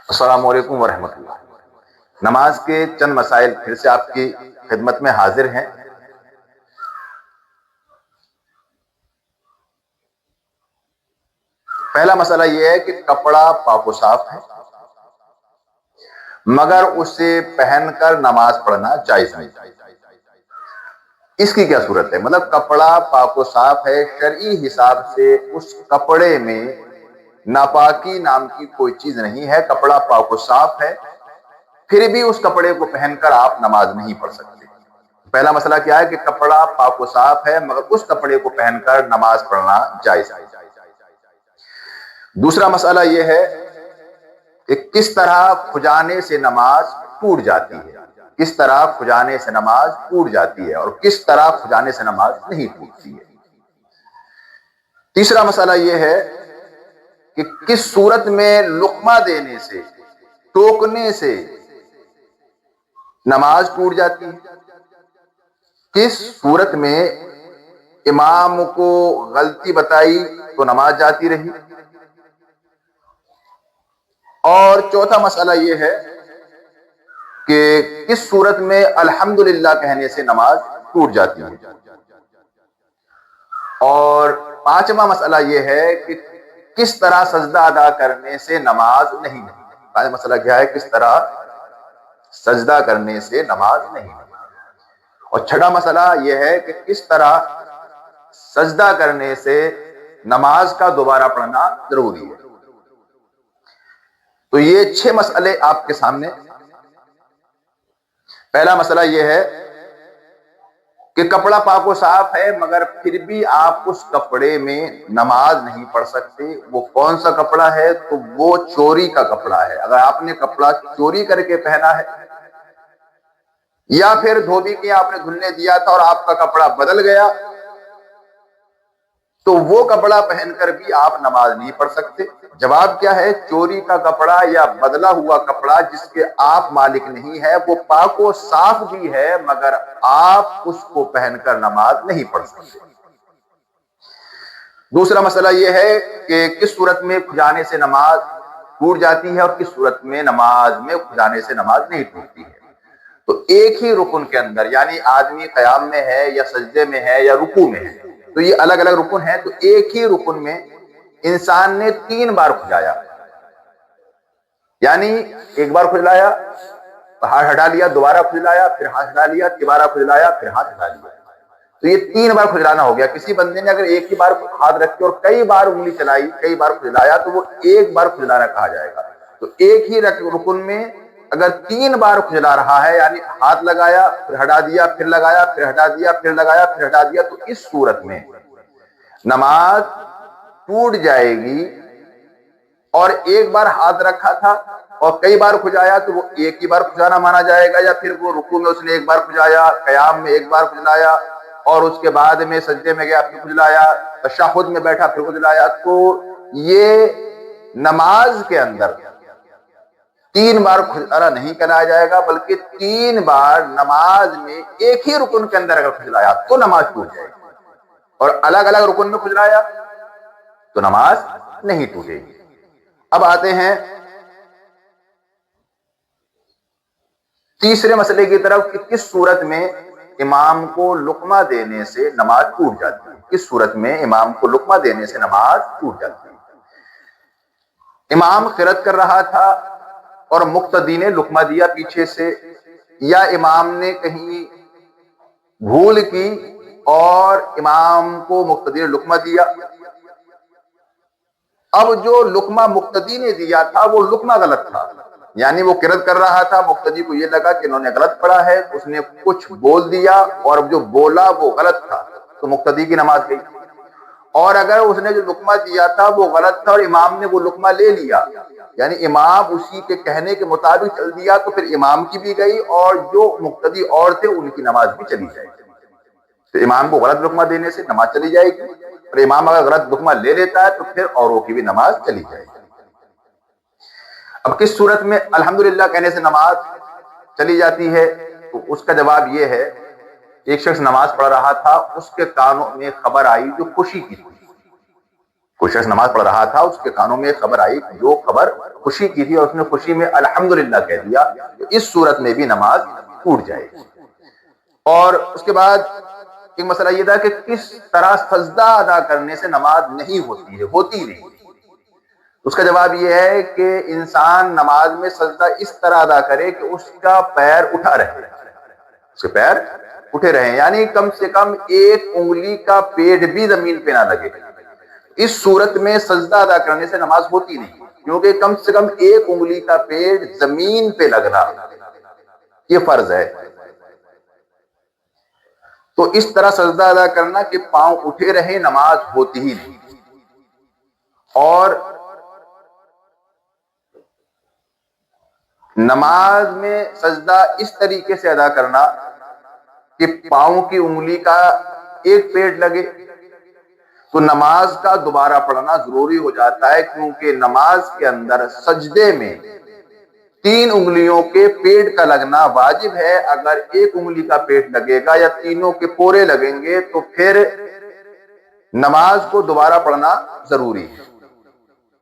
السلام علیکم ورحمۃ اللہ۔ نماز کے چند مسائل پھر سے آپ کی خدمت میں حاضر ہیں۔ پہلا مسئلہ یہ ہے کہ کپڑا پاک و صاف ہے مگر اسے پہن کر نماز پڑھنا جائز نہیں۔ اس کی کیا صورت ہے؟ مطلب کپڑا پاک و صاف ہے، شرعی حساب سے اس کپڑے میں ناپاکی نام کی کوئی چیز نہیں ہے، کپڑا پاک و صاف ہے، پھر بھی اس کپڑے کو پہن کر آپ نماز نہیں پڑھ سکتے۔ پہلا مسئلہ کیا ہے کہ کپڑا پاک و صاف ہے مگر اس کپڑے کو پہن کر نماز پڑھنا جائز ہے۔ دوسرا مسئلہ یہ ہے کہ کس طرح کھجانے سے نماز ٹوٹ جاتی ہے، کس طرح کھجانے سے نماز ٹوٹ جاتی ہے اور کس طرح کھجانے سے نماز نہیں ٹوٹتی ہے۔ تیسرا مسئلہ یہ ہے کہ کس صورت میں لقمہ دینے سے، ٹوکنے سے نماز ٹوٹ جاتی ہے، کس صورت میں امام کو غلطی بتائی تو نماز جاتی رہی، اور چوتھا مسئلہ یہ ہے کہ کس صورت میں الحمدللہ کہنے سے نماز ٹوٹ جاتی ہے، اور پانچواں مسئلہ یہ ہے کہ کس طرح سجدہ ادا کرنے سے نماز نہیں ہوتی۔ پانچواں مسئلہ کیا ہے؟ کس طرح سجدہ کرنے سے نماز نہیں ہوتی۔ اور چھٹا مسئلہ یہ ہے کہ کس طرح سجدہ کرنے سے نماز کا دوبارہ پڑھنا ضروری ہے۔ تو یہ 6 مسئلے آپ کے سامنے۔ پہلا مسئلہ یہ ہے کہ کپڑا پاک و صاف ہے مگر پھر بھی آپ اس کپڑے میں نماز نہیں پڑھ سکتے۔ وہ کون سا کپڑا ہے؟ تو وہ چوری کا کپڑا ہے۔ اگر آپ نے کپڑا چوری کر کے پہنا ہے یا پھر دھوبی کے آپ نے دھلنے دیا تھا اور آپ کا کپڑا بدل گیا تو وہ کپڑا پہن کر بھی آپ نماز نہیں پڑھ سکتے۔ جواب کیا ہے؟ چوری کا کپڑا یا بدلا ہوا کپڑا جس کے آپ مالک نہیں ہے، وہ پاک و صاف بھی ہے مگر آپ اس کو پہن کر نماز نہیں پڑھ سکتے۔ دوسرا مسئلہ یہ ہے کہ کس صورت میں کھجانے سے نماز ٹوٹ جاتی ہے اور کس صورت میں نماز میں کھجانے سے نماز نہیں ٹوٹتی ہے۔ تو ایک ہی رکن کے اندر، یعنی آدمی قیام میں ہے یا سجدے میں ہے یا رکوع میں ہے، تو یہ الگ الگ رکن ہیں، تو ایک ہی رکن میں انسان نے 3 بار کھجایا، یعنی ایک بار کھجلایا، ہاتھ ہٹا لیا، دوبارہ کھجلایا، پھر ہاتھ ہٹا لیا، دوبارہ کھجلایا، پھر ہاتھ ہٹا لیا، تو یہ 3 بار کھجلانا ہو گیا۔ کسی بندے نے اگر ایک ہی بار ہاتھ رکھ کے اور کئی بار انگلی چلائی، کئی بار کھجلایا، تو وہ ایک بار کھجلانا کہا جائے گا۔ تو ایک ہی رکن میں اگر 3 بار کھجلا رہا ہے، یعنی ہاتھ لگایا پھر ہٹا دیا، پھر لگایا پھر ہٹا دیا، پھر لگایا پھر ہٹا دیا، تو اس صورت میں نماز ٹوٹ جائے گی۔ اور ایک بار ہاتھ رکھا تھا اور کئی بار کھجایا تو وہ ایک ہی بار کھجانا مانا جائے گا، یا پھر وہ رکوع میں اس نے ایک بار کھجایا، قیام میں ایک بار کھجلایا، اور اس کے بعد میں سجدے میں گیا پھر کھجلایا، تشہد میں بیٹھا پھر کھجلایا، تو یہ نماز کے اندر 3 بار کھجلانا نہیں کہلایا جائے گا، بلکہ 3 بار نماز میں ایک ہی رکن کے اندر اگر کھجلایا تو نماز ٹوٹ جائے گی، اور الگ الگ رکن میں کھجلایا تو نماز نہیں ٹوٹے گی۔ اب آتے ہیں تیسرے مسئلے کی طرف کہ کس صورت میں امام کو لقمہ دینے سے نماز ٹوٹ جاتی ہے، کس صورت میں امام کو لقمہ دینے سے نماز ٹوٹ جاتی ہے۔ امام قرات کر رہا تھا اور مقتدی نے لقمہ دیا پیچھے سے، یا امام نے کہیں بھول کی اور امام کو مقتدی نے لقمہ دیا۔ اب جو لقمہ مقتدی نے دیا تھا وہ لقمہ غلط تھا، یعنی وہ قرات کر رہا تھا، مقتدی کو یہ لگا کہ انہوں نے غلط پڑھا ہے، اس نے کچھ بول دیا اور جو بولا وہ غلط تھا، تو مقتدی کی نماز گئی۔ اور اگر اس نے جو لقمہ دیا تھا وہ غلط تھا اور امام نے وہ لقمہ لے لیا، یعنی امام اسی کے کہنے کے مطابق چل دیا، تو پھر امام کی بھی گئی اور جو مقتدی اور تھے ان کی نماز بھی چلی جائے گی۔ تو امام کو غلط لقمہ دینے سے نماز چلی جائے گی، اور امام اگر غلط لقمہ لے لیتا ہے تو پھر اوروں کی بھی نماز چلی جائے گی۔ اب کس صورت میں الحمدللہ کہنے سے نماز چلی جاتی ہے؟ تو اس کا جواب یہ ہے، ایک شخص نماز پڑھ رہا تھا، اس کے کانوں میں خبر آئی جو خوشی کی تھی۔ کوئی شخص نماز پڑھ رہا تھا، اس کے کانوں میں خبر آئی جو خبر خوشی کی تھی اور اس نے خوشی میں الحمدللہ کہہ دیا تو اس صورت میں بھی نماز ٹوٹ جائے گی۔ اور اس کے بعد ایک مسئلہ یہ تھا کہ کس طرح سجدہ ادا کرنے سے نماز نہیں ہوتی ہے، ہوتی نہیں۔ اس کا جواب یہ ہے کہ انسان نماز میں سجدہ اس طرح ادا کرے کہ اس کا پیر اٹھا رہے، اس کے پیر اٹھے رہے، یعنی کم سے کم ایک انگلی کا پیٹ بھی زمین پہ نہ لگے۔ اس صورت میں سجدہ ادا کرنے سے نماز ہوتی نہیں، کیونکہ کم سے کم ایک انگلی کا پیٹ زمین پہ لگنا یہ فرض ہے۔ تو اس طرح سجدہ ادا کرنا کہ پاؤں اٹھے رہے نماز ہوتی ہی نہیں۔ اور نماز میں سجدہ اس طریقے سے ادا کرنا کہ پاؤں کی انگلی کا ایک پیٹ لگے تو نماز کا دوبارہ پڑھنا ضروری ہو جاتا ہے، کیونکہ نماز کے اندر سجدے میں 3 انگلیوں کے پیٹ کا لگنا واجب ہے۔ اگر ایک انگلی کا پیٹ لگے گا یا تینوں کے پورے لگیں گے تو پھر نماز کو دوبارہ پڑھنا ضروری ہے۔